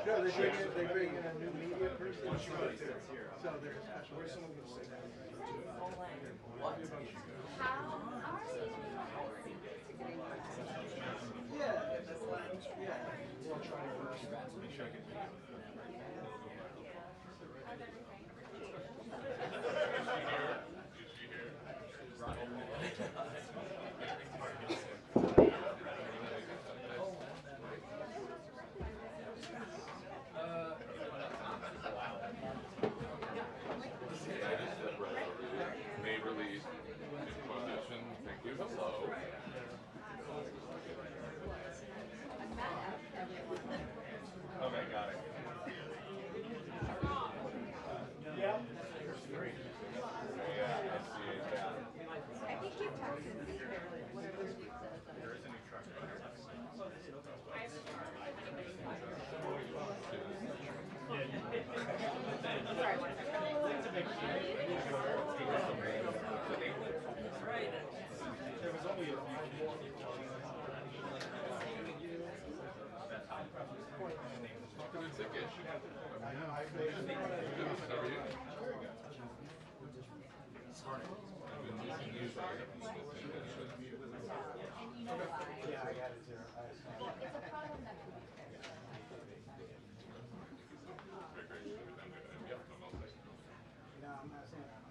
No, they bring in a new media person. So there's special. Where's someone going to say that? What? How are you? Yeah. Yeah. We'll try to work. Make sure I get May release inquisition. Thank you. Hello. Okay, got it. Yeah. Yeah, I see it. Yeah. I think you texted me whatever you said. There is a new truck. Sorry, one second. There was only a few. Not that it's a gish. Yeah, I got it there. Well, it's a problem that we No, I'm not saying that.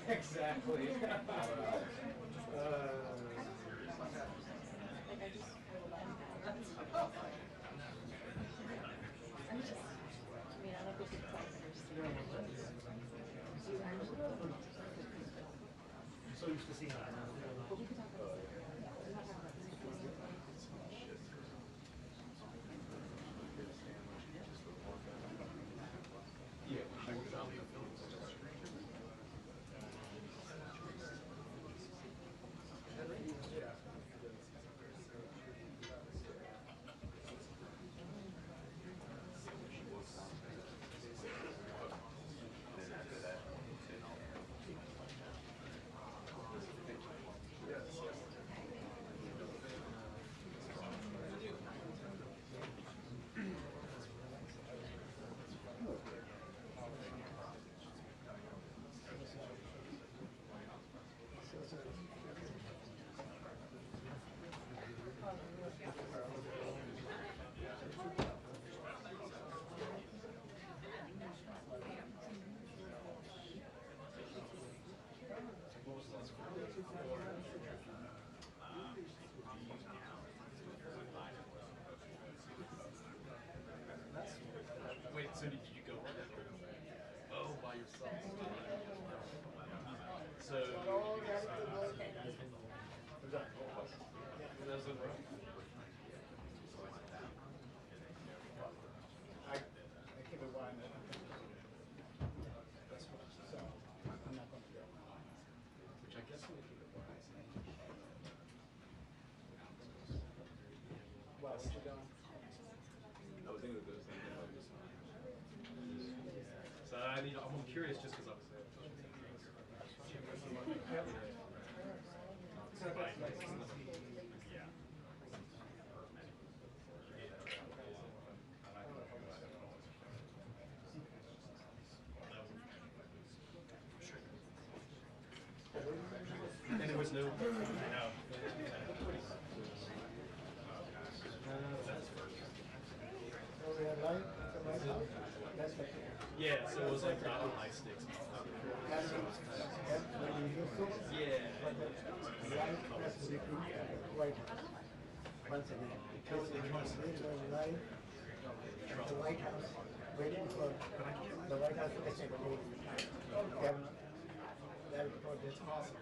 Exactly. So used to seeing that. Wait, so did you go? Oh, by yourself. So. I keep it one. So I'm not going to go. Which I guess would be the wise. Well, what you doing? I was thinking of those things. So I mean, I'm curious just because obviously. Yeah. always new. I know. Yeah, so it was like not on high stakes. Yeah. Once again, because they want to live the White House, waiting for the White House to say that report is possible.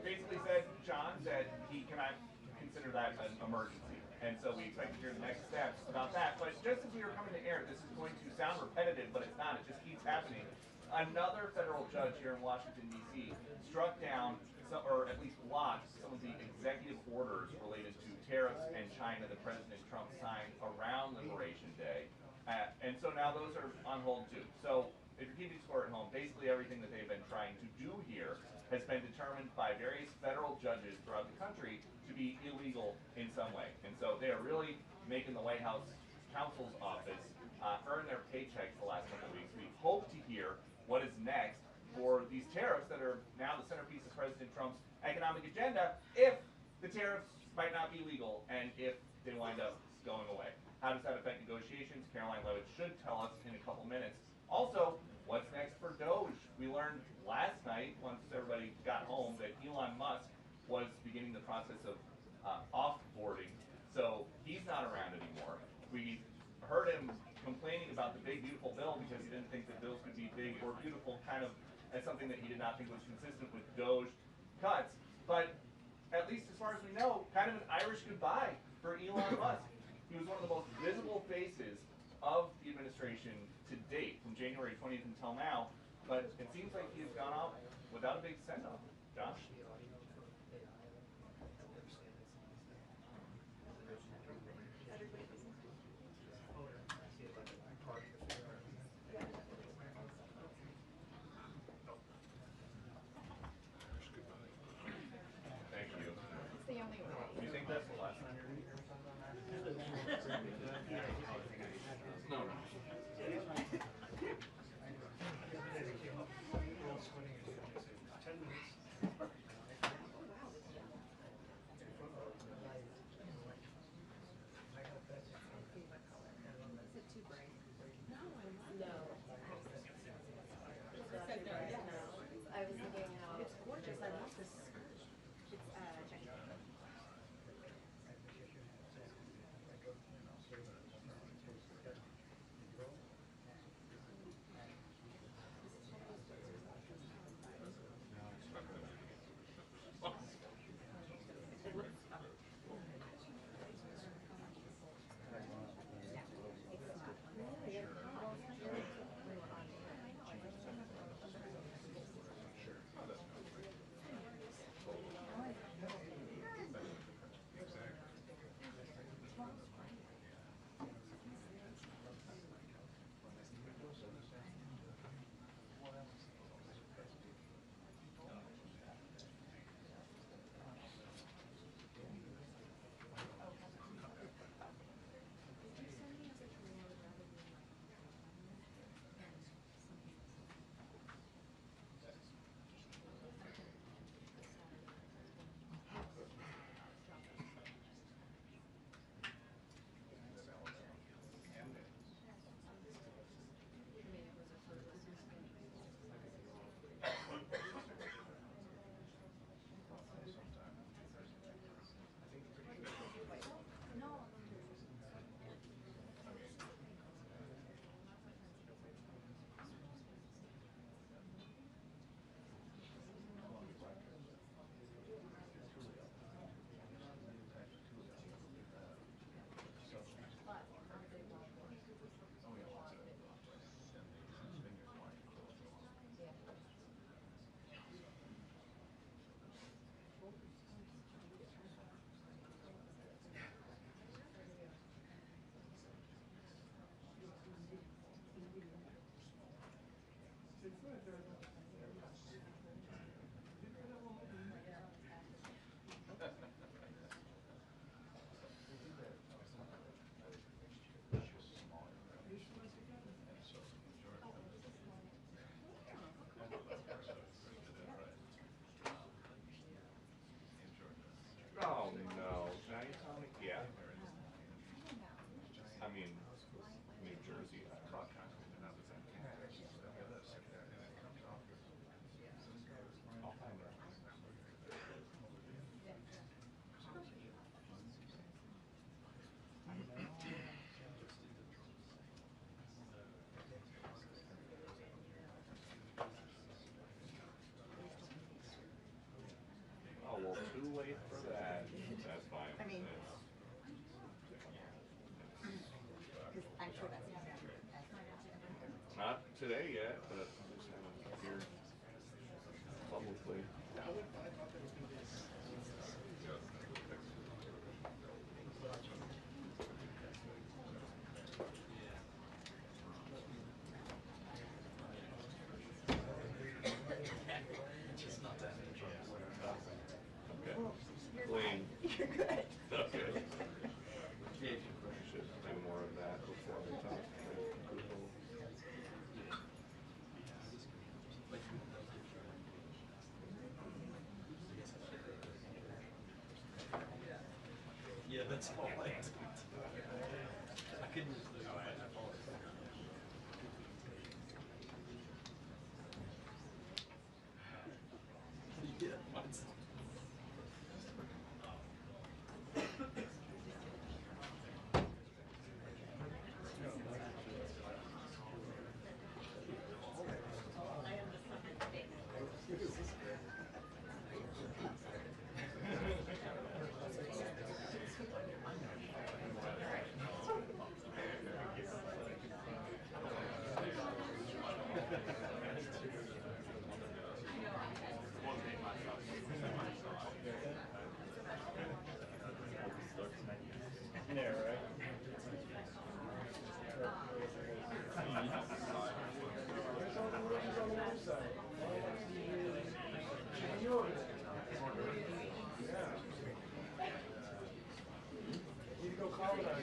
Basically said, John, that he cannot consider that an emergency. And so we expect to hear the next steps about that. But just as we were coming to air, this is going to sound repetitive, but it's not. It just keeps happening. Another federal judge here in Washington, D.C. struck down, or at least blocked, some of the executive orders related to tariffs and China that President Trump signed around Liberation Day. And so now those are on hold too. So if you're keeping score at home, basically everything that they've been trying to do here has been determined by various federal judges throughout the country to be illegal in some way. And so they are really making the White House counsel's office earn their paychecks the last couple of weeks. We hope to hear what is next for these tariffs that are now the centerpiece of President Trump's economic agenda, if the tariffs might not be legal and if they wind up going away. How does that affect negotiations? Karoline Leavitt should tell us in a couple minutes. Also, what's next for DOGE? We learned last night, once everybody got home, that Elon Musk was beginning the process of off-boarding. So he's not around anymore. We heard him complaining about the big, beautiful bill because he didn't think that bills could be big or beautiful, kind of as something that he did not think was consistent with DOGE cuts. But at least as far as we know, kind of an Irish goodbye for Elon Musk. He was one of the most visible faces of the administration to date, from January 20th until now, but it seems like he has gone out without a big send-off. Josh? Thank you. It's the only way. Do you think that's the last time you're going to hear something on that? No. today yet, but I just haven't appeared publicly. Okay. Clean. You're good. Okay. Should do more of that before we talk to Google. Yeah, that's all I do. I couldn't just do it. Yeah, mine's. Yeah, right. There's all the rooms on the website. Yeah. Need to go call it out.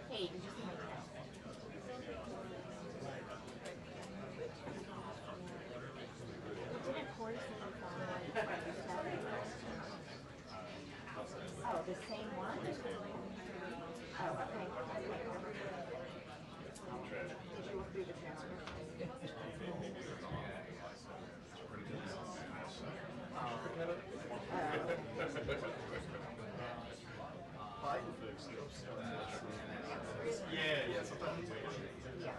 Hey, did you see my text? Of course, oh, the same one? Oh, okay. Did you look through the transcript? Yeah, sometimes it's Yeah.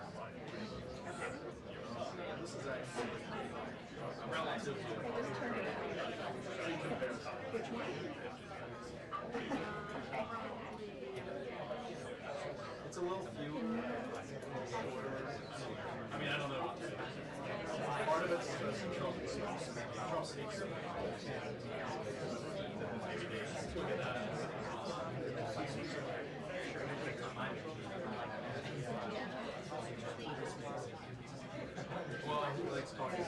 This is actually relatively. It's a little fewer. I mean, I don't know. Part of it's just Trump speaks. Well, he likes talking.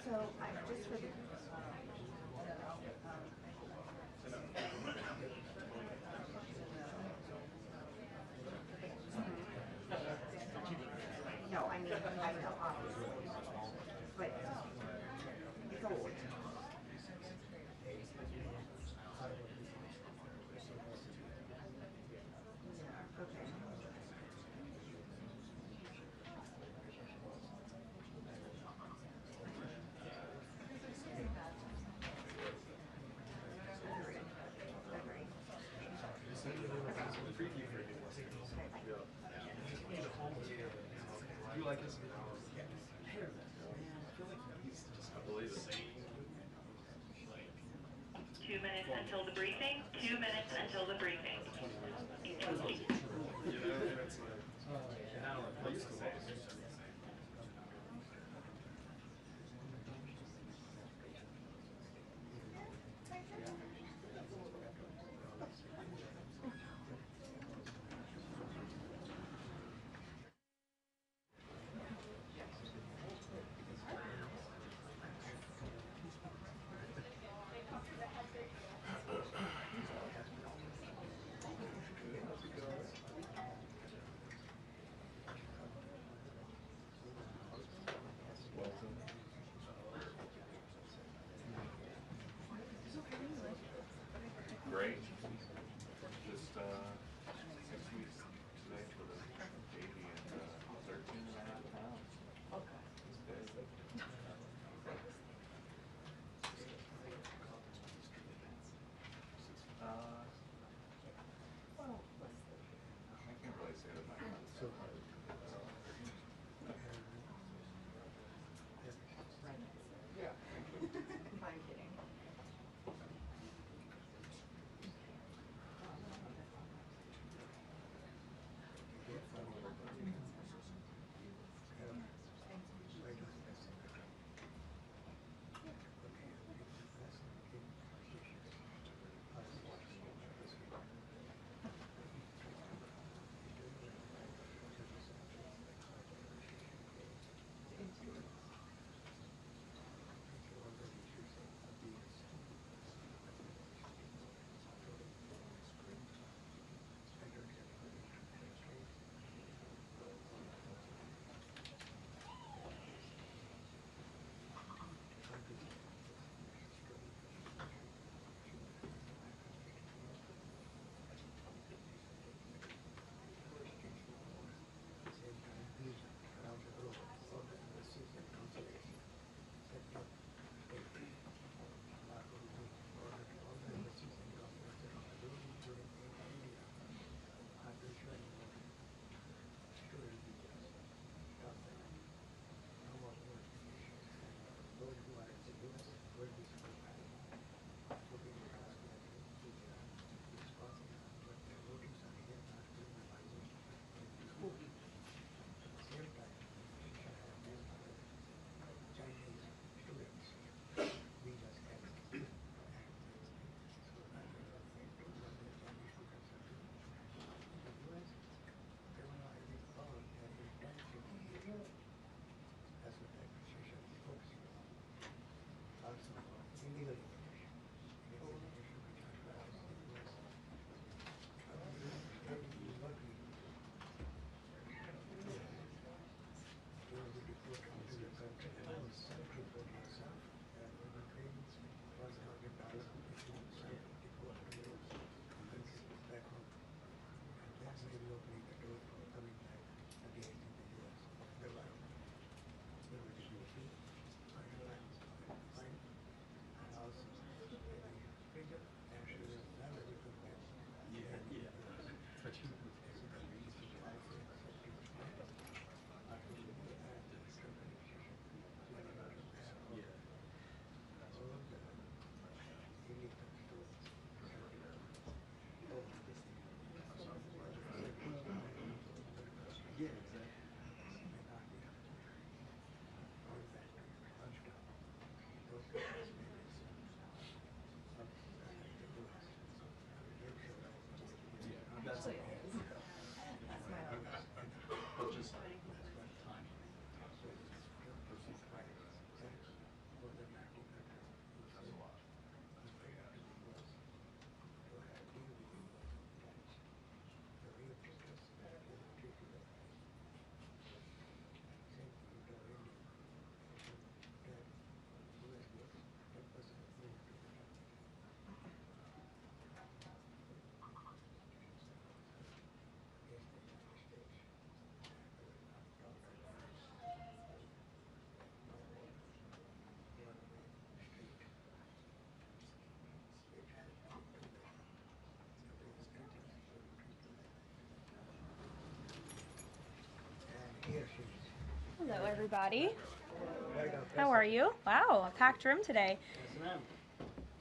So, just for the no, I mean, I know, obviously, but it's old. Yeah, okay. like this? I believe it. 2 minutes until the briefing. 2 minutes until the briefing. I used to love it. Great. Just 6 weeks today for the baby and 13 and a half pounds. Okay. I can't really say that my Yeah. I'm kidding. That's it. But just time. Here she is. Hello, everybody. How are you? Wow, a packed room today.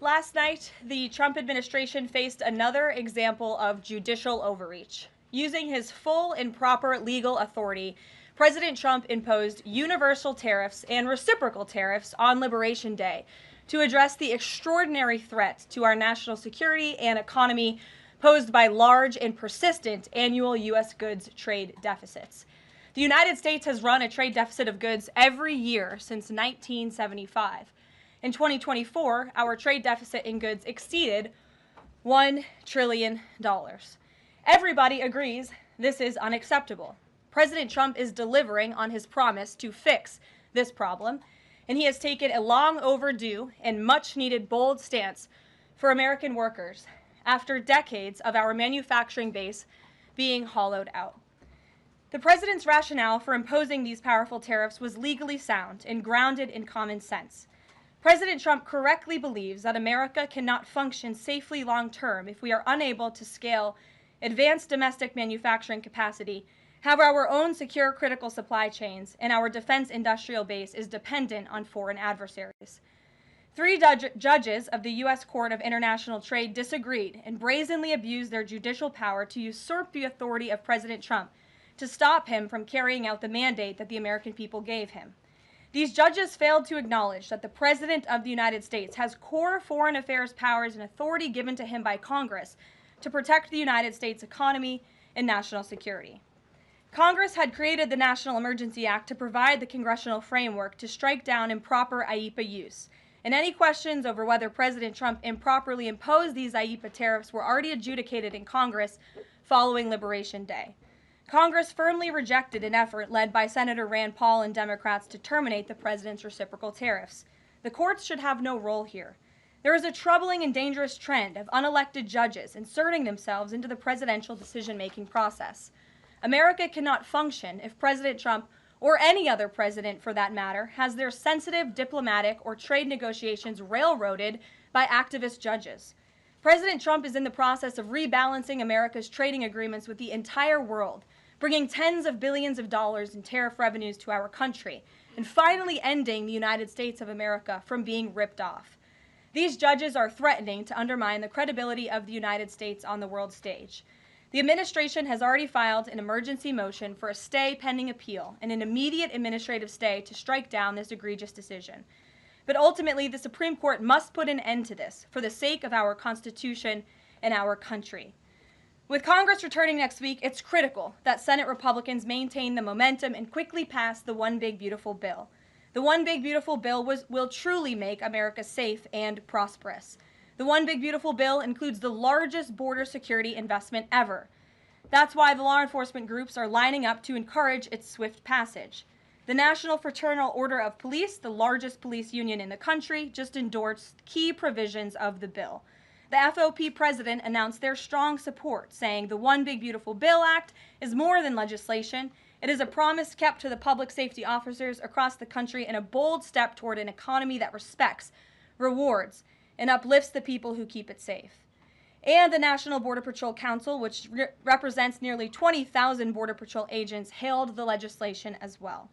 Last night, the Trump administration faced another example of judicial overreach. Using his full and proper legal authority, President Trump imposed universal tariffs and reciprocal tariffs on Liberation Day to address the extraordinary threat to our national security and economy posed by large and persistent annual U.S. goods trade deficits. The United States has run a trade deficit of goods every year since 1975. In 2024, our trade deficit in goods exceeded $1 trillion. Everybody agrees this is unacceptable. President Trump is delivering on his promise to fix this problem, and he has taken a long overdue and much needed bold stance for American workers after decades of our manufacturing base being hollowed out. The president's rationale for imposing these powerful tariffs was legally sound and grounded in common sense. President Trump correctly believes that America cannot function safely long-term if we are unable to scale advanced domestic manufacturing capacity, have our own secure critical supply chains, and our defense industrial base is dependent on foreign adversaries. 3 judges of the U.S. Court of International Trade disagreed and brazenly abused their judicial power to usurp the authority of President Trump to stop him from carrying out the mandate that the American people gave him. These judges failed to acknowledge that the President of the United States has core foreign affairs powers and authority given to him by Congress to protect the United States economy and national security. Congress had created the National Emergency Act to provide the congressional framework to strike down improper IEEPA use, and any questions over whether President Trump improperly imposed these IEEPA tariffs were already adjudicated in Congress following Liberation Day. Congress firmly rejected an effort led by Senator Rand Paul and Democrats to terminate the president's reciprocal tariffs. The courts should have no role here. There is a troubling and dangerous trend of unelected judges inserting themselves into the presidential decision-making process. America cannot function if President Trump, or any other president for that matter, has their sensitive diplomatic or trade negotiations railroaded by activist judges. President Trump is in the process of rebalancing America's trading agreements with the entire world, bringing tens of billions of dollars in tariff revenues to our country, and finally ending the United States of America from being ripped off. These judges are threatening to undermine the credibility of the United States on the world stage. The administration has already filed an emergency motion for a stay pending appeal and an immediate administrative stay to strike down this egregious decision. But ultimately, the Supreme Court must put an end to this for the sake of our Constitution and our country. With Congress returning next week, it's critical that Senate Republicans maintain the momentum and quickly pass the One Big Beautiful Bill. The One Big Beautiful Bill will truly make America safe and prosperous. The One Big Beautiful Bill includes the largest border security investment ever. That's why the law enforcement groups are lining up to encourage its swift passage. The National Fraternal Order of Police, the largest police union in the country, just endorsed key provisions of the bill. The FOP president announced their strong support, saying the One Big Beautiful Bill Act is more than legislation. It is a promise kept to the public safety officers across the country and a bold step toward an economy that respects, rewards, and uplifts the people who keep it safe. And the National Border Patrol Council, which represents nearly 20,000 Border Patrol agents, hailed the legislation as well.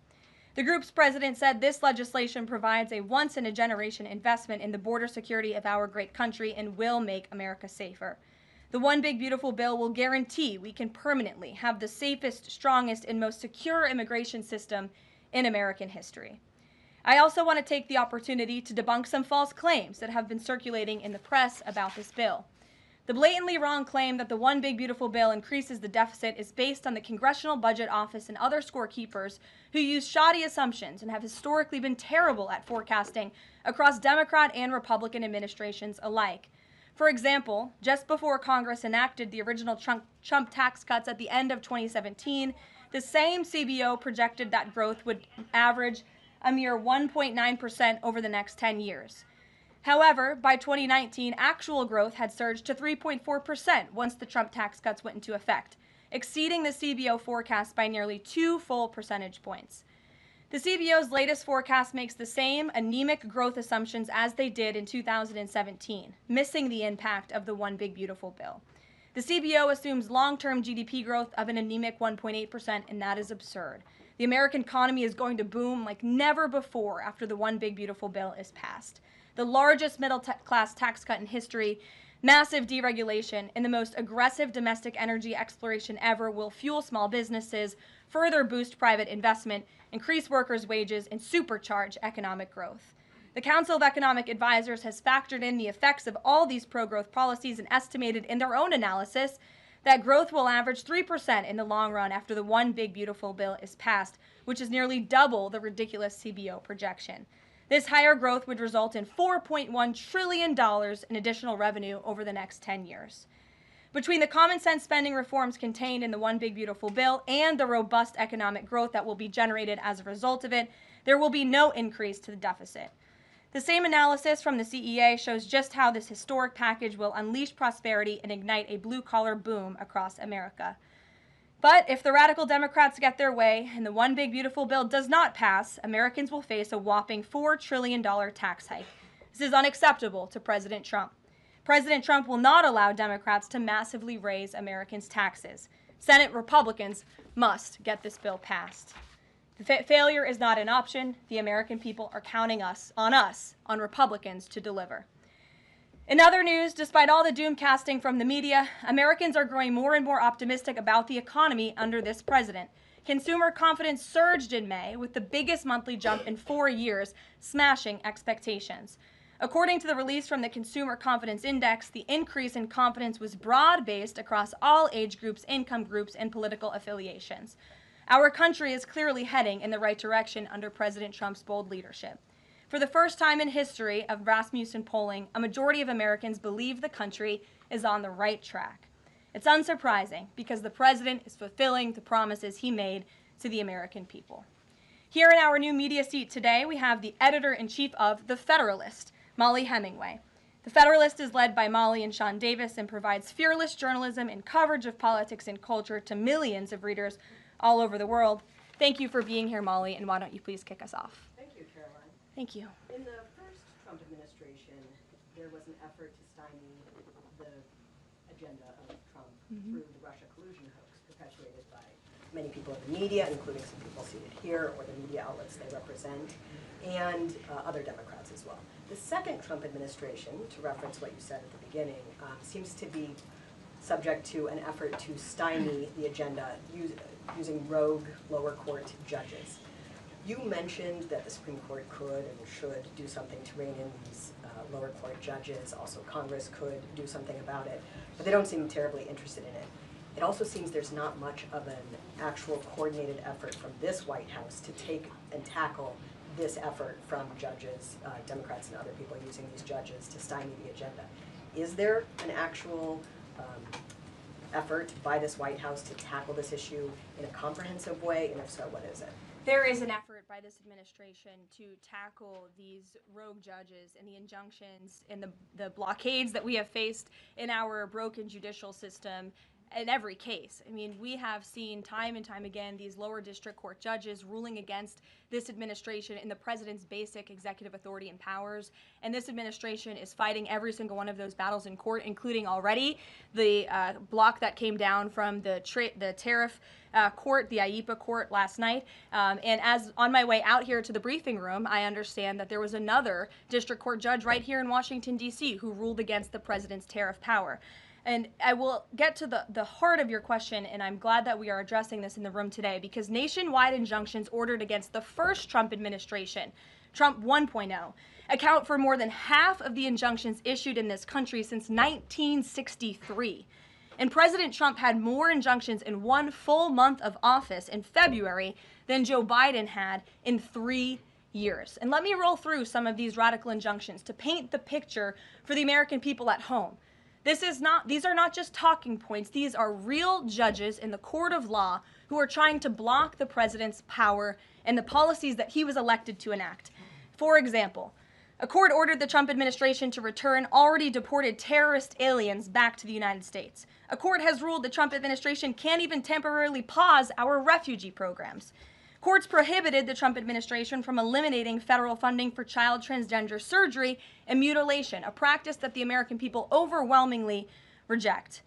The group's president said this legislation provides a once-in-a-generation investment in the border security of our great country and will make America safer. The One Big Beautiful Bill will guarantee we can permanently have the safest, strongest, and most secure immigration system in American history. I also want to take the opportunity to debunk some false claims that have been circulating in the press about this bill. The blatantly wrong claim that the One Big Beautiful Bill increases the deficit is based on the Congressional Budget Office and other scorekeepers who use shoddy assumptions and have historically been terrible at forecasting across Democrat and Republican administrations alike. For example, just before Congress enacted the original Trump tax cuts at the end of 2017, the same CBO projected that growth would average a mere 1.9% over the next 10 years. However, by 2019, actual growth had surged to 3.4% once the Trump tax cuts went into effect, exceeding the CBO forecast by nearly 2 full percentage points. The CBO's latest forecast makes the same anemic growth assumptions as they did in 2017, missing the impact of the One Big Beautiful Bill. The CBO assumes long-term GDP growth of an anemic 1.8%, and that is absurd. The American economy is going to boom like never before after the One Big Beautiful Bill is passed. The largest middle-class tax cut in history, massive deregulation, and the most aggressive domestic energy exploration ever will fuel small businesses, further boost private investment, increase workers' wages, and supercharge economic growth. The Council of Economic Advisors has factored in the effects of all these pro-growth policies and estimated in their own analysis that growth will average 3% in the long run after the One Big Beautiful Bill is passed, which is nearly double the ridiculous CBO projection. This higher growth would result in $4.1 trillion in additional revenue over the next 10 years. Between the common sense spending reforms contained in the One Big Beautiful Bill and the robust economic growth that will be generated as a result of it, there will be no increase to the deficit. The same analysis from the CEA shows just how this historic package will unleash prosperity and ignite a blue-collar boom across America. But if the radical Democrats get their way and the One Big Beautiful Bill does not pass, Americans will face a whopping $4 trillion tax hike. This is unacceptable to President Trump. President Trump will not allow Democrats to massively raise Americans' taxes. Senate Republicans must get this bill passed. The failure is not an option. The American people are counting on Republicans to deliver. In other news, despite all the doom casting from the media, Americans are growing more and more optimistic about the economy under this president. Consumer confidence surged in May with the biggest monthly jump in 4 years, smashing expectations. According to the release from the Consumer Confidence Index, the increase in confidence was broad-based across all age groups, income groups, and political affiliations. Our country is clearly heading in the right direction under President Trump's bold leadership. For the first time in history of Rasmussen polling, a majority of Americans believe the country is on the right track. It's unsurprising because the president is fulfilling the promises he made to the American people. Here in our new media seat today, we have the editor-in-chief of The Federalist, Molly Hemingway. The Federalist is led by Molly and Sean Davis and provides fearless journalism and coverage of politics and culture to millions of readers all over the world. Thank you for being here, Molly, and why don't you please kick us off? Thank you, Caroline. Thank you. In the first Trump administration, there was an effort to stymie the agenda of Trump through the Russia collusion hoax perpetuated by many people in the media, including some people seated here, or the media outlets they represent, and other Democrats as well. The second Trump administration, to reference what you said at the beginning, seems to be subject to an effort to stymie the agenda using rogue lower court judges. You mentioned that the Supreme Court could and should do something to rein in these lower court judges. Also, Congress could do something about it, but they don't seem terribly interested in it. It also seems there's not much of an actual coordinated effort from this White House to take and tackle this effort from judges, Democrats and other people using these judges to stymie the agenda. Is there an actual effort by this White House to tackle this issue in a comprehensive way, and if so, what is it? There is an effort by this administration to tackle these rogue judges and the injunctions and the blockades that we have faced in our broken judicial system in every case. I mean, we have seen time and time again these lower district court judges ruling against this administration in the president's basic executive authority and powers, and this administration is fighting every single one of those battles in court, including already the block that came down from the tariff court, the IEPA court last night. And as on my way out here to the briefing room, I understand that there was another district court judge right here in Washington, D.C. who ruled against the president's tariff power. And I will get to the heart of your question, and I'm glad that we are addressing this in the room today, because nationwide injunctions ordered against the first Trump administration, Trump 1.0, account for more than half of the injunctions issued in this country since 1963. And President Trump had more injunctions in one full month of office in February than Joe Biden had in 3 years. And let me roll through some of these radical injunctions to paint the picture for the American people at home. These are not just talking points. These are real judges in the court of law who are trying to block the president's power and the policies that he was elected to enact. For example, a court ordered the Trump administration to return already deported terrorist aliens back to the United States. A court has ruled the Trump administration can't even temporarily pause our refugee programs. Courts prohibited the Trump administration from eliminating federal funding for child transgender surgery and mutilation, a practice that the American people overwhelmingly reject.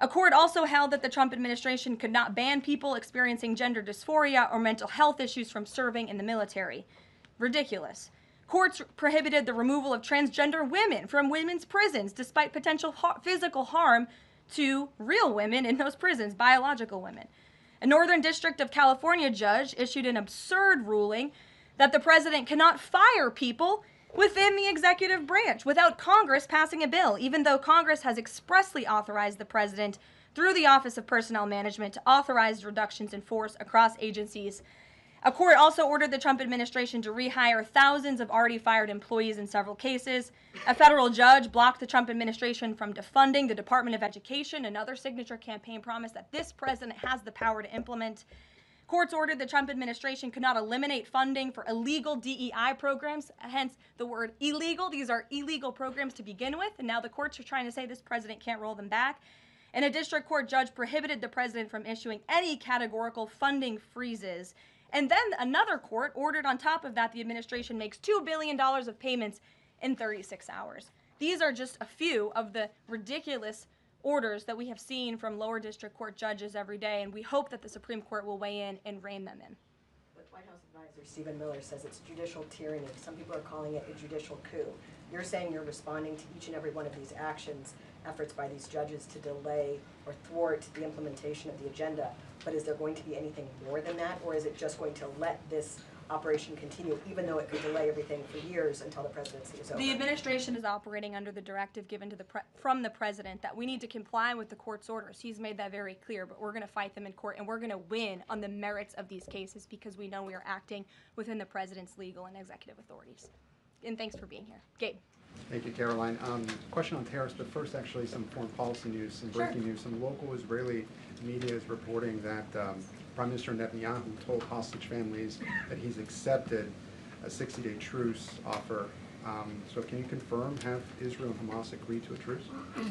A court also held that the Trump administration could not ban people experiencing gender dysphoria or mental health issues from serving in the military. Ridiculous. Courts prohibited the removal of transgender women from women's prisons despite potential physical harm to real women in those prisons, biological women. A Northern District of California judge issued an absurd ruling that the president cannot fire people within the executive branch without Congress passing a bill, even though Congress has expressly authorized the president through the Office of Personnel Management to authorize reductions in force across agencies. A court also ordered the Trump administration to rehire thousands of already fired employees in several cases. A federal judge blocked the Trump administration from defunding the Department of Education, another signature campaign promise that this president has the power to implement. Courts ordered the Trump administration could not eliminate funding for illegal DEI programs, hence the word illegal. These are illegal programs to begin with, and now the courts are trying to say this president can't roll them back. And a district court judge prohibited the president from issuing any categorical funding freezes. And then another court ordered on top of that the administration makes $2 billion of payments in 36 hours. These are just a few of the ridiculous orders that we have seen from lower district court judges every day, and we hope that the Supreme Court will weigh in and rein them in. But White House advisor Stephen Miller says it's judicial tyranny. Some people are calling it a judicial coup. You're saying you're responding to each and every one of these actions, efforts by these judges to delay or thwart the implementation of the agenda, but is there going to be anything more than that, or is it just going to let this operation continue, even though it could delay everything for years until the presidency is over? The administration is operating under the directive given to from the president that we need to comply with the court's orders. He's made that very clear, but we're going to fight them in court, and we're going to win on the merits of these cases because we know we are acting within the president's legal and executive authorities. And thanks for being here. Gabe. Thank you, Karoline. Question on tariffs, but first actually some foreign policy news, some breaking news. Some local Israeli media is reporting that Prime Minister Netanyahu told hostage families that he's accepted a 60-day truce offer. So can you confirm, have Israel and Hamas agreed to a truce?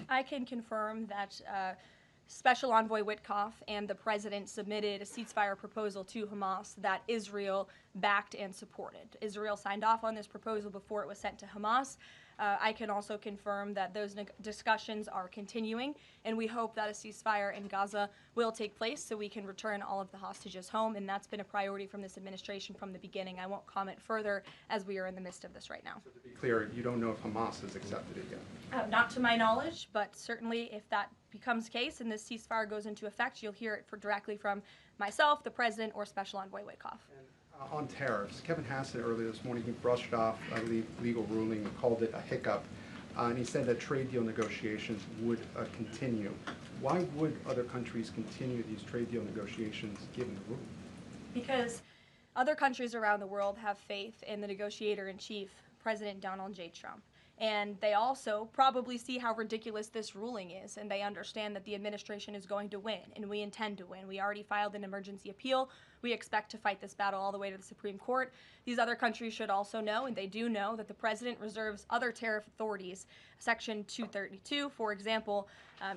I can confirm that Special Envoy Witkoff and the president submitted a ceasefire proposal to Hamas that Israel backed and supported. Israel signed off on this proposal before it was sent to Hamas. I can also confirm that those discussions are continuing, and we hope that a ceasefire in Gaza will take place so we can return all of the hostages home, and that's been a priority from this administration from the beginning. I won't comment further as we are in the midst of this right now. So to be clear, you don't know if Hamas has accepted it yet? Not to my knowledge, but certainly if that becomes the case and this ceasefire goes into effect, you'll hear it directly from myself, the president, or Special Envoy Witkoff. On tariffs, Kevin Hassett earlier this morning, he brushed off a legal ruling, called it a hiccup, and he said that trade deal negotiations would continue. Why would other countries continue these trade deal negotiations given the ruling? Because other countries around the world have faith in the negotiator-in-chief, President Donald J. Trump. And they also probably see how ridiculous this ruling is, and they understand that the administration is going to win, and we intend to win. We already filed an emergency appeal. We expect to fight this battle all the way to the Supreme Court. These other countries should also know, and they do know, that the president reserves other tariff authorities, Section 232, for example,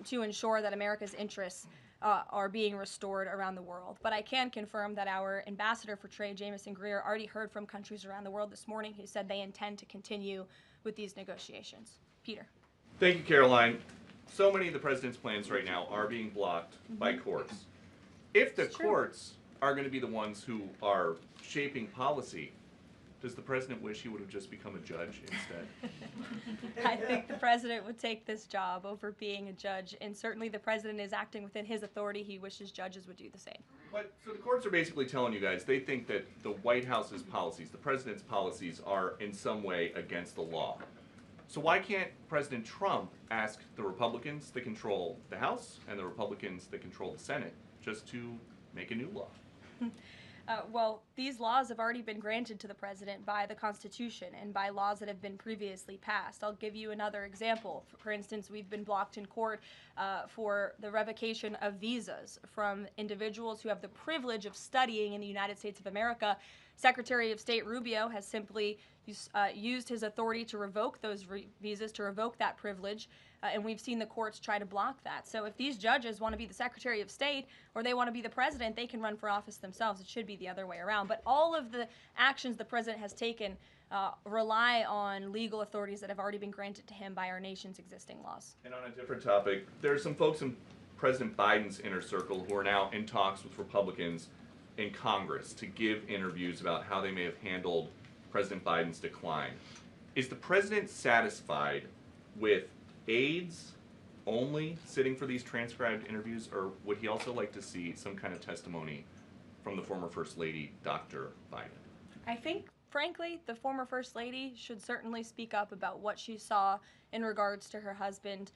to ensure that America's interests are being restored around the world. But I can confirm that our ambassador for trade, Jamison Greer, already heard from countries around the world this morning who said they intend to continue with these negotiations. Peter. Thank you, Karoline. So many of the president's plans right now are being blocked by courts. If the courts are going to be the ones who are shaping policy, does the president wish he would have just become a judge instead? I think the president would take this job over being a judge, and certainly the president is acting within his authority. He wishes judges would do the same. But so the courts are basically telling you guys they think that the White House's policies, the president's policies, are in some way against the law. So why can't President Trump ask the Republicans that control the House and the Republicans that control the Senate just to make a new law? Well, these laws have already been granted to the president by the Constitution and by laws that have been previously passed. I'll give you another example. For instance, we've been blocked in court for the revocation of visas from individuals who have the privilege of studying in the United States of America. Secretary of State Rubio has simply used his authority to revoke those visas, to revoke that privilege, and we've seen the courts try to block that. So if these judges want to be the Secretary of State or they want to be the president, they can run for office themselves. It should be the other way around. But all of the actions the president has taken rely on legal authorities that have already been granted to him by our nation's existing laws. And on a different topic, there are some folks in President Biden's inner circle, who are now in talks with Republicans in Congress to give interviews about how they may have handled President Biden's decline. Is the president satisfied with aides only sitting for these transcribed interviews, or would he also like to see some kind of testimony from the former First Lady, Dr. Biden? I think, frankly, the former First Lady should certainly speak up about what she saw in regards to her husband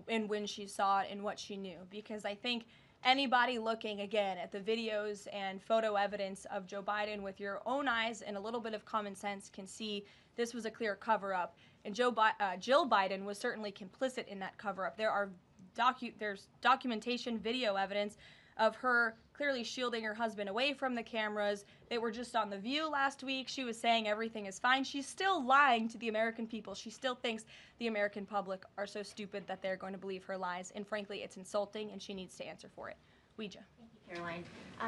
and when she saw it and what she knew. Because I think anybody looking, again, at the videos and photo evidence of Joe Biden with your own eyes and a little bit of common sense can see this was a clear cover-up. And Jill Biden was certainly complicit in that cover-up. There's documentation, video evidence of her clearly shielding her husband away from the cameras. They were just on The View last week. She was saying everything is fine. She's still lying to the American people. She still thinks the American public are so stupid that they're going to believe her lies. And frankly, it's insulting, and she needs to answer for it. Ouija. Thank you, Caroline.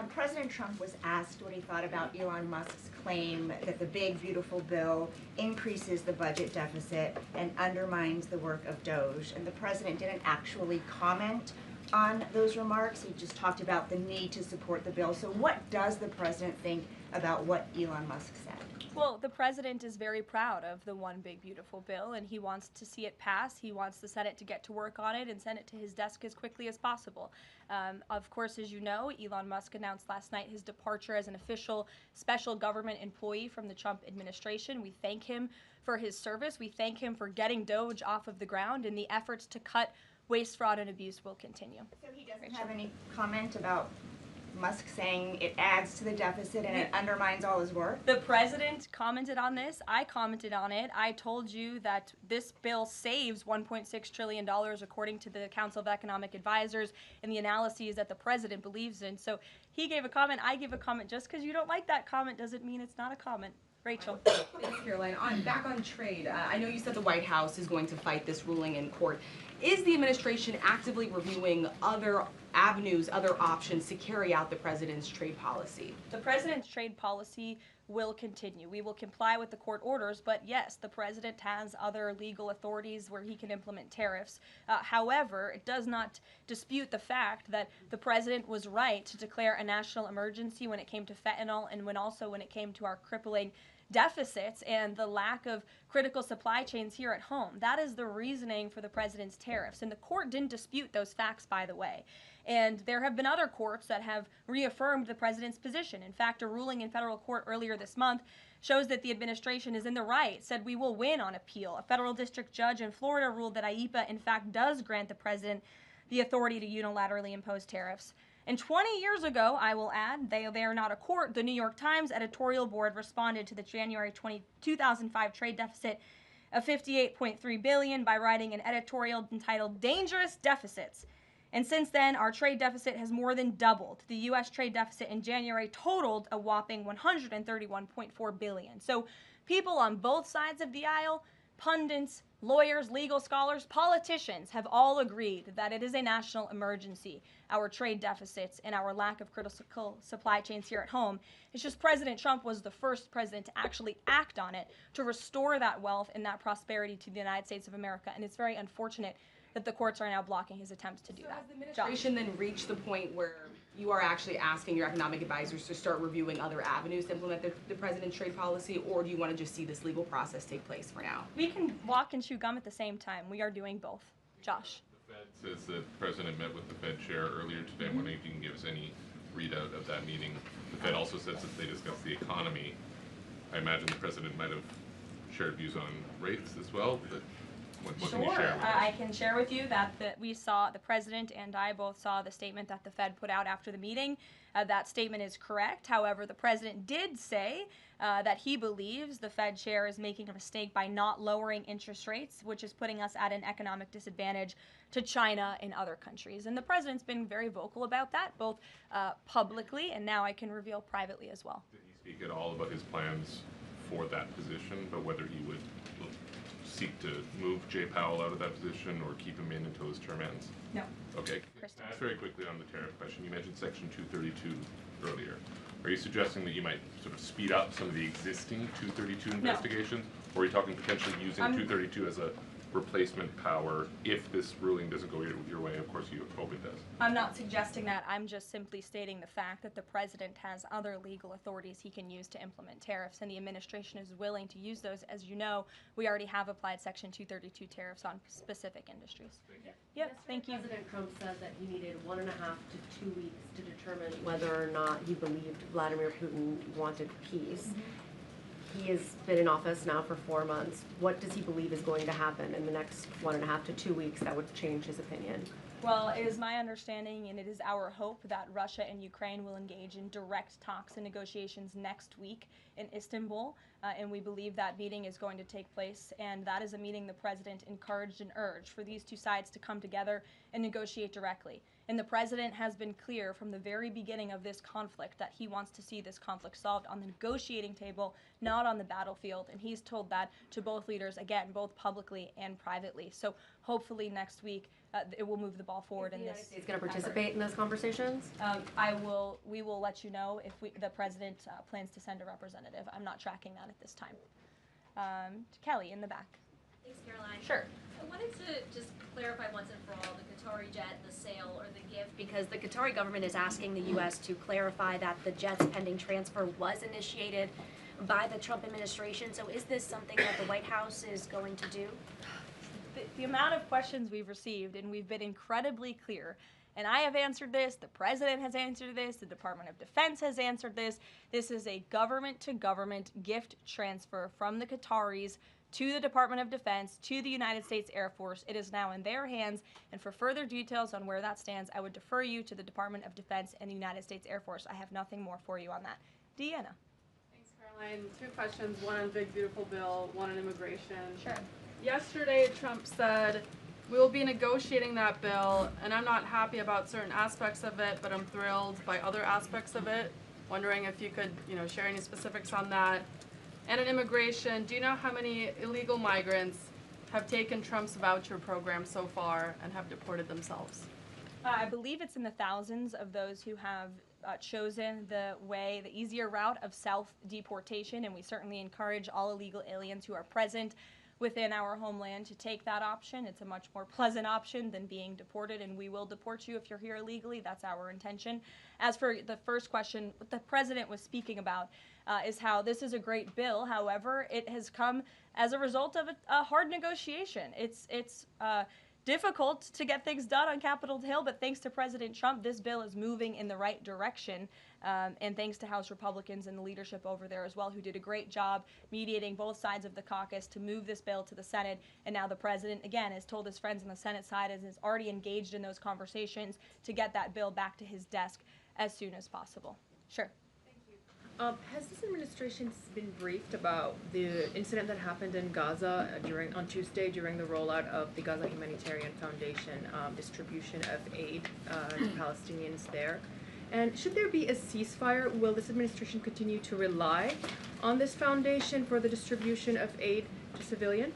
President Trump was asked what he thought about Elon Musk's claim that the big, beautiful bill increases the budget deficit and undermines the work of DOGE. And the president didn't actually comment on those remarks. He just talked about the need to support the bill. So what does the president think about what Elon Musk said? Well, the president is very proud of the one big beautiful bill, and he wants to see it pass. He wants the Senate to get to work on it and send it to his desk as quickly as possible. Of course, as you know, Elon Musk announced last night his departure as an official special government employee from the Trump administration. We thank him for his service. We thank him for getting DOGE off of the ground, and the efforts to cut waste, fraud, and abuse will continue. So he doesn't have any comment about Musk saying it adds to the deficit and it undermines all his work? The president commented on this. I commented on it. I told you that this bill saves $1.6 trillion according to the Council of Economic Advisors and the analyses that the president believes in. So he gave a comment. I give a comment. Just because you don't like that comment doesn't mean it's not a comment. Rachel. Thanks, Caroline. Back on trade, I know you said the White House is going to fight this ruling in court. Is the administration actively reviewing other avenues, other options to carry out the president's trade policy? The president's trade policy will continue. We will comply with the court orders, but yes, the president has other legal authorities where he can implement tariffs. However, it does not dispute the fact that the president was right to declare a national emergency when it came to fentanyl and when it came to our crippling deficits and the lack of critical supply chains here at home. That is the reasoning for the president's tariffs. And the court didn't dispute those facts, by the way. And there have been other courts that have reaffirmed the president's position. In fact, a ruling in federal court earlier this month shows that the administration is in the right, said we will win on appeal. A federal district judge in Florida ruled that IEEPA, in fact, does grant the president the authority to unilaterally impose tariffs. And 20 years ago, I will add, they are not a court, the New York Times editorial board responded to the January 2005 trade deficit of $58.3 billion by writing an editorial entitled Dangerous Deficits. And since then, our trade deficit has more than doubled. The U.S. trade deficit in January totaled a whopping $131.4 billion. So people on both sides of the aisle, pundits, lawyers, legal scholars, politicians have all agreed that it is a national emergency, our trade deficits and our lack of critical supply chains here at home. It's just President Trump was the first president to actually act on it, to restore that wealth and that prosperity to the United States of America. And it's very unfortunate that the courts are now blocking his attempts to do that. Has the administration then reached the point where you are actually asking your economic advisors to start reviewing other avenues to implement the president's trade policy, or do you want to just see this legal process take place for now? We can walk and chew gum at the same time. We are doing both. Josh. The Fed says the president met with the Fed chair earlier today. I'm wondering if you can give us any readout of that meeting. The Fed also says that they discussed the economy. I imagine the president might have shared views on rates as well, but what can you share with us? I can share with you that we saw, the president and I both saw the statement that the Fed put out after the meeting. That statement is correct. However, the president did say that he believes the Fed chair is making a mistake by not lowering interest rates, which is putting us at an economic disadvantage to China and other countries. And the president's been very vocal about that, both publicly and now I can reveal privately as well. Did he speak at all about his plans for that position, but whether he would seek to move Jay Powell out of that position or keep him in until his term ends? No. Okay. Kristen. Very quickly on the tariff question, you mentioned Section 232 earlier. Are you suggesting that you might sort of speed up some of the existing 232 investigations, or are you talking potentially using 232 as a replacement power if this ruling doesn't go your way? Of course, you hope it does. I'm not suggesting that. I'm just simply stating the fact that the president has other legal authorities he can use to implement tariffs, and the administration is willing to use those. As you know, we already have applied Section 232 tariffs on specific industries. Yep, thank you. President Trump said that he needed 1.5 to 2 weeks to determine whether or not he believed Vladimir Putin wanted peace. He has been in office now for 4 months. What does he believe is going to happen in the next 1.5 to 2 weeks that would change his opinion? Well, it is my understanding and it is our hope that Russia and Ukraine will engage in direct talks and negotiations next week in Istanbul, and we believe that meeting is going to take place, and that is a meeting the president encouraged and urged for these two sides to come together and negotiate directly. And the president has been clear from the very beginning of this conflict that he wants to see this conflict solved on the negotiating table, not on the battlefield. And he's told that to both leaders, again, both publicly and privately. So hopefully next week it will move the ball forward in this. Is the United States going to participate in those conversations? We will let you know if the president plans to send a representative. I'm not tracking that at this time. Kelly in the back. Thanks, Caroline. Sure. I wanted to just clarify once and for all the Qatari jet, the sale, or the gift, because the Qatari government is asking the U.S. to clarify that the jet's pending transfer was initiated by the Trump administration. So is this something that the White House is going to do? The amount of questions we've received, and we've been incredibly clear, and I have answered this, the president has answered this, the Department of Defense has answered this. This is a government-to-government gift transfer from the Qataris to the Department of Defense, to the United States Air Force. It is now in their hands, and for further details on where that stands, I would defer you to the Department of Defense and the United States Air Force. I have nothing more for you on that. Deanna. Thanks, Caroline. 2 questions, one on Big Beautiful Bill, one on immigration. Sure. Yesterday, Trump said, we will be negotiating that bill, and I'm not happy about certain aspects of it, but I'm thrilled by other aspects of it. Wondering if you could, share any specifics on that. And in immigration, do you know how many illegal migrants have taken Trump's voucher program so far and have deported themselves? I believe it's in the thousands of those who have chosen the easier route of self-deportation, and we certainly encourage all illegal aliens who are present within our homeland to take that option. It's a much more pleasant option than being deported, and we will deport you if you're here illegally. That's our intention. As for the first question, what the president was speaking about is how this is a great bill. However, it has come as a result of a hard negotiation. It's difficult to get things done on Capitol Hill, but thanks to President Trump, this bill is moving in the right direction. And thanks to House Republicans and the leadership over there as well, who did a great job mediating both sides of the caucus to move this bill to the Senate. And now the president, again, has told his friends on the Senate side and is already engaged in those conversations to get that bill back to his desk as soon as possible. Sure. Has this administration been briefed about the incident that happened in Gaza on Tuesday during the rollout of the Gaza Humanitarian Foundation distribution of aid to Palestinians there? And should there be a ceasefire, will this administration continue to rely on this foundation for the distribution of aid to civilians?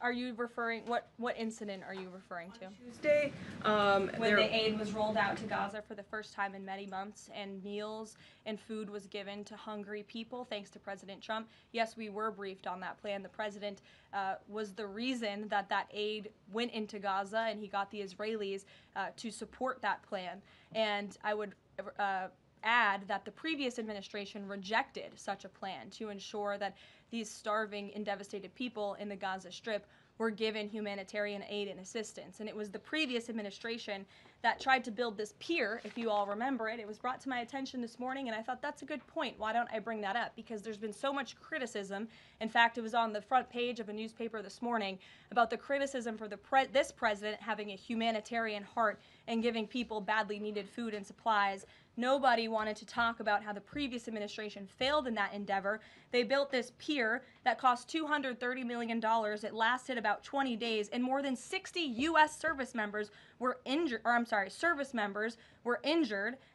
Are you referring, what incident are you referring to? Tuesday, when the aid was rolled out to Gaza for the first time in many months, and meals and food was given to hungry people thanks to President Trump. Yes, we were briefed on that plan. The president was the reason that aid went into Gaza, and he got the Israelis to support that plan. And I would add that the previous administration rejected such a plan to ensure that these starving and devastated people in the Gaza Strip were given humanitarian aid and assistance. And it was the previous administration that tried to build this pier, if you all remember it. It was brought to my attention this morning, and I thought that's a good point. Why don't I bring that up? Because there's been so much criticism. In fact, it was on the front page of a newspaper this morning about the criticism for this president having a humanitarian heart and giving people badly needed food and supplies. Nobody wanted to talk about how the previous administration failed in that endeavor. They built this pier that cost $230 million. It lasted about 20 days, and more than 60 U.S. service members were injured,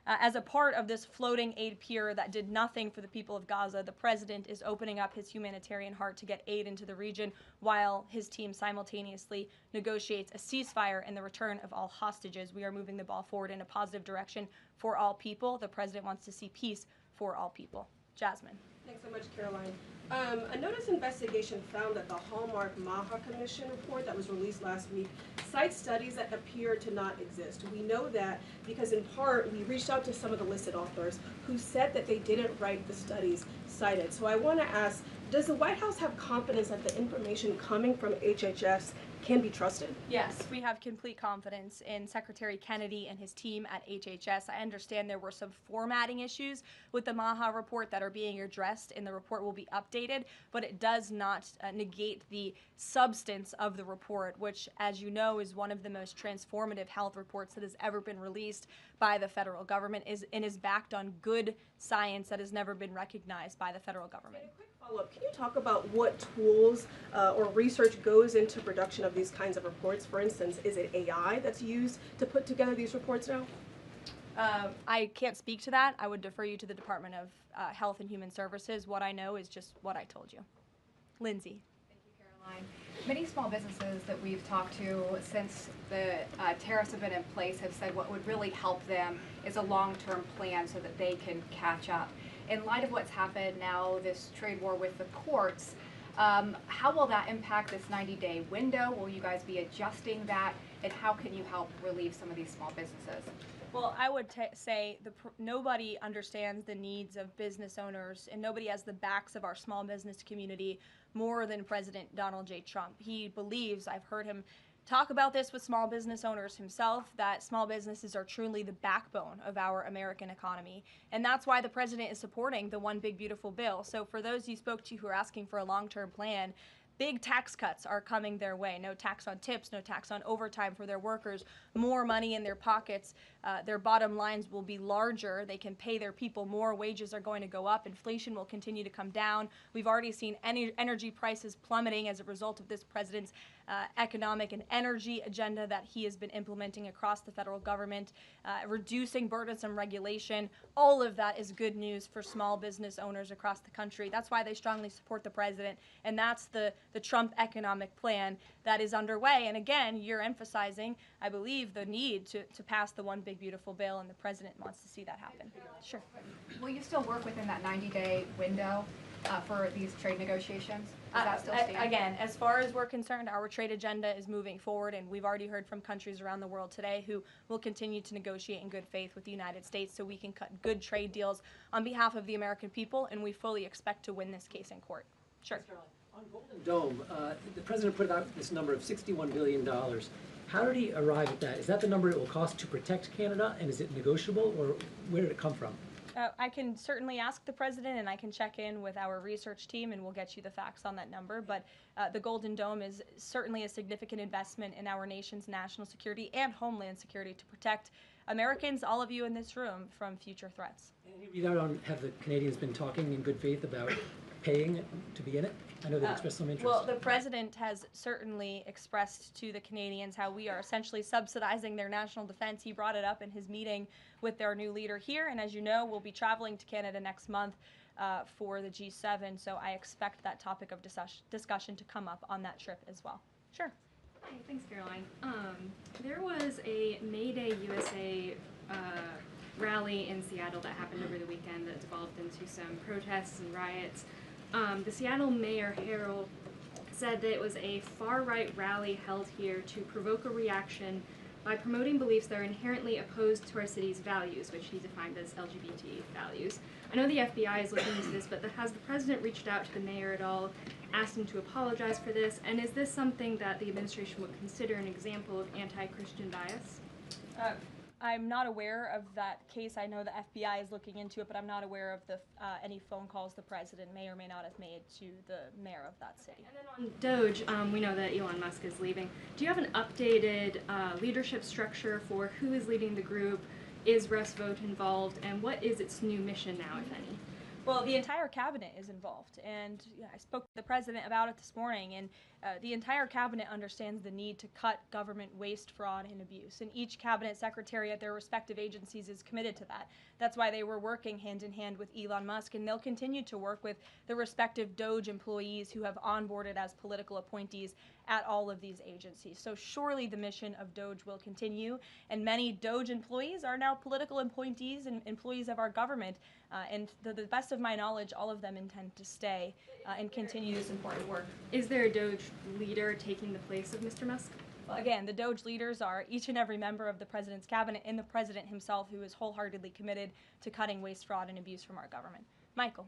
as a part of this floating aid pier that did nothing for the people of Gaza. The president is opening up his humanitarian heart to get aid into the region while his team simultaneously negotiates a ceasefire and the return of all hostages. We are moving the ball forward in a positive direction for all people. The president wants to see peace for all people. Jasmine. Thanks so much, Caroline. A notice investigation found that the Hallmark Maha Commission report that was released last week cites studies that appear to not exist. We know that because in part we reached out to some of the listed authors who said that they didn't write the studies cited. So I want to ask, does the White House have confidence that the information coming from HHS can be trusted? Yes, we have complete confidence in Secretary Kennedy and his team at HHS. I understand there were some formatting issues with the Maha report that are being addressed, and the report will be updated, but it does not negate the substance of the report, which, as you know, is one of the most transformative health reports that has ever been released by the federal government and is backed on good science that has never been recognized by the federal government. Follow-up, can you talk about what tools or research goes into production of these kinds of reports? For instance, is it AI that's used to put together these reports now? I can't speak to that. I would defer you to the Department of Health and Human Services. What I know is just what I told you. Lindsay. Thank you, Caroline. Many small businesses that we've talked to since the tariffs have been in place have said what would really help them is a long-term plan so that they can catch up. In light of what's happened now, this trade war with the courts, how will that impact this 90-day window? Will you guys be adjusting that? And how can you help relieve some of these small businesses? Well, I would say nobody understands the needs of business owners, and nobody has the backs of our small business community more than President Donald J. Trump. He believes, I've heard him talk about this with small business owners himself, that small businesses are truly the backbone of our American economy. And that's why the president is supporting the One Big Beautiful Bill. So for those you spoke to who are asking for a long-term plan, big tax cuts are coming their way. No tax on tips, no tax on overtime for their workers, more money in their pockets. Their bottom lines will be larger. They can pay their people more. Wages are going to go up. Inflation will continue to come down. We've already seen energy prices plummeting as a result of this president's economic and energy agenda that he has been implementing across the federal government, reducing burdensome regulation. All of that is good news for small business owners across the country. That's why they strongly support the president, and that's the Trump economic plan that is underway. And again, you're emphasizing, I believe, the need to pass the One Big Beautiful Bill, and the president wants to see that happen. Sure. Will you still work within that 90-day window for these trade negotiations? Does that still stand? Again, as far as we're concerned, our trade agenda is moving forward, and we've already heard from countries around the world today who will continue to negotiate in good faith with the United States so we can cut good trade deals on behalf of the American people, and we fully expect to win this case in court. Sure. On Golden Dome, the president put out this number of $61 billion. How did he arrive at that? Is that the number it will cost to protect Canada, and is it negotiable, or where did it come from? I can certainly ask the president, and I can check in with our research team, and we'll get you the facts on that number. But the Golden Dome is certainly a significant investment in our nation's national security and homeland security to protect Americans, all of you in this room, from future threats. Any readout on, have the Canadians been talking in good faith about paying to be in it? I know they've expressed some interest. Well, the president has certainly expressed to the Canadians how we are essentially subsidizing their national defense. He brought it up in his meeting with their new leader here, and as you know, we'll be traveling to Canada next month for the G7, so I expect that topic of discussion to come up on that trip as well. Sure. Hi, thanks, Caroline. There was a May Day USA rally in Seattle that happened over the weekend that developed into some protests and riots. The Seattle Mayor Harrell said that it was a far-right rally held here to provoke a reaction by promoting beliefs that are inherently opposed to our city's values, which he defined as LGBT values. I know the FBI is looking into this, but has the president reached out to the mayor at all, asked him to apologize for this, and is this something that the administration would consider an example of anti-Christian bias? I'm not aware of that case. I know the FBI is looking into it, but I'm not aware of any phone calls the president may or may not have made to the mayor of that city. And then on DOGE, we know that Elon Musk is leaving. Do you have an updated leadership structure for who is leading the group? Is Russ Vought involved? And what is its new mission now, if any? Well, the entire cabinet is involved, and I spoke to the president about it this morning, and the entire cabinet understands the need to cut government waste, fraud, and abuse, and each cabinet secretary at their respective agencies is committed to that. That's why they were working hand in hand with Elon Musk, and they'll continue to work with the respective DOGE employees who have onboarded as political appointees at all of these agencies. So surely the mission of DOGE will continue, and many DOGE employees are now political appointees and employees of our government, and to the best of of my knowledge, all of them intend to stay and continue this important work. Is there a DOGE leader taking the place of Mr. Musk? Well, again, the DOGE leaders are each and every member of the president's cabinet and the president himself, who is wholeheartedly committed to cutting waste, fraud, and abuse from our government. Michael.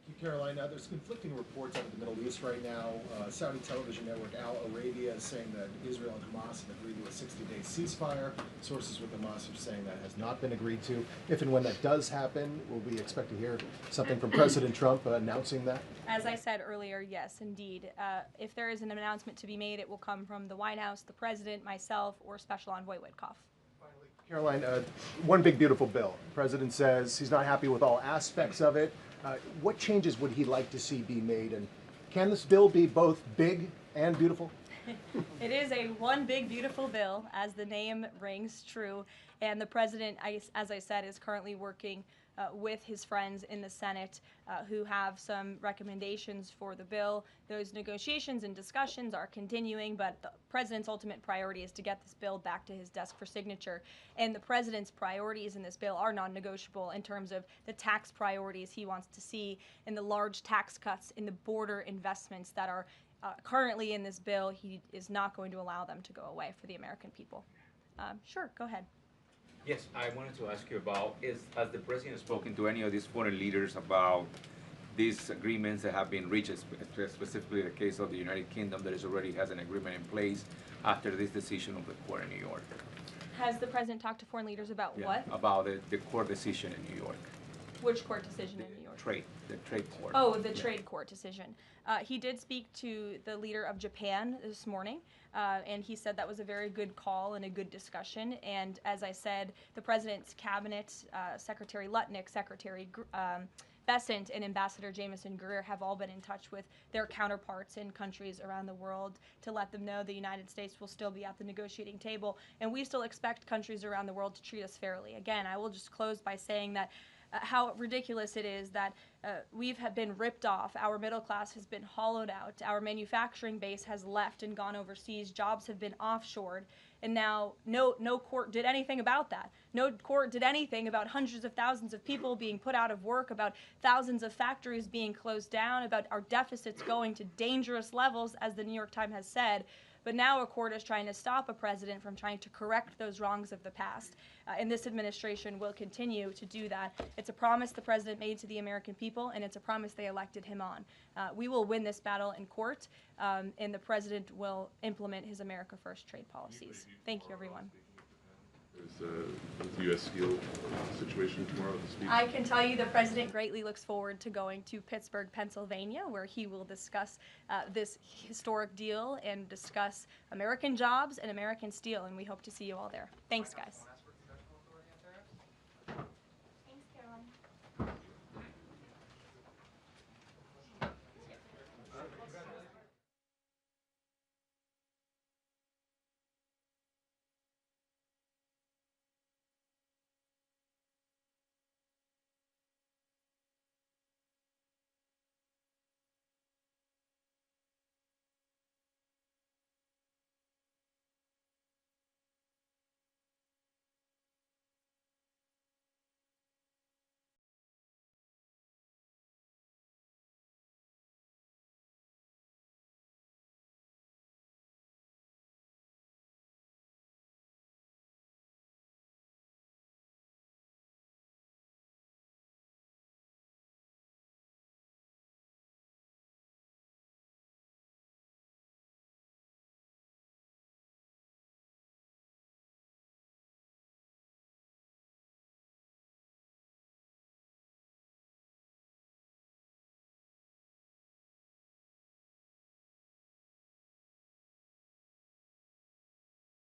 Thank you, Caroline. There's conflicting reports out of the Middle East right now. Saudi television network Al Arabia is saying that Israel and Hamas have agreed to a 60-day ceasefire. Sources with Hamas are saying that has not been agreed to. If and when that does happen, will we expect to hear something from President Trump announcing that? As I said earlier, yes, indeed. If there is an announcement to be made, it will come from the White House, the president, myself, or Special Envoy Witkoff. Caroline, one big beautiful bill. The president says he's not happy with all aspects of it. What changes would he like to see be made, and can this bill be both big and beautiful? It is a one big beautiful bill, as the name rings true, and the president, as I said, is currently working with his friends in the Senate who have some recommendations for the bill. Those negotiations and discussions are continuing, but the president's ultimate priority is to get this bill back to his desk for signature. And the president's priorities in this bill are non-negotiable in terms of the tax priorities he wants to see and the large tax cuts in the border investments that are currently in this bill. He is not going to allow them to go away for the American people. Sure, go ahead. Yes, I wanted to ask you about, has the president spoken to any of these foreign leaders about these agreements that have been reached, specifically the case of the United Kingdom that already has an agreement in place after this decision of the court in New York? Has the president talked to foreign leaders about what? About the court decision in New York. Which court decision in New York? The trade court. Oh, the trade court decision. He did speak to the leader of Japan this morning, and he said that was a very good call and a good discussion. And as I said, the president's cabinet, Secretary Lutnick, Secretary Bessent, and Ambassador Jameson Greer have all been in touch with their counterparts in countries around the world to let them know the United States will still be at the negotiating table, and we still expect countries around the world to treat us fairly. Again, I will just close by saying that how ridiculous it is that we have been ripped off, our middle class has been hollowed out, our manufacturing base has left and gone overseas, jobs have been offshored, and now no court did anything about that. No court did anything about hundreds of thousands of people being put out of work, about thousands of factories being closed down, about our deficits going to dangerous levels, as the New York Times has said. But now a court is trying to stop a president from trying to correct those wrongs of the past. And this administration will continue to do that. It's a promise the president made to the American people, and it's a promise they elected him on. We will win this battle in court, and the president will implement his America First trade policies. Thank you, everyone. There's the U.S. Steel situation tomorrow at the speech. I can tell you the president greatly looks forward to going to Pittsburgh, Pennsylvania, where he will discuss this historic deal and discuss American jobs and American steel, and we hope to see you all there. Thanks, guys.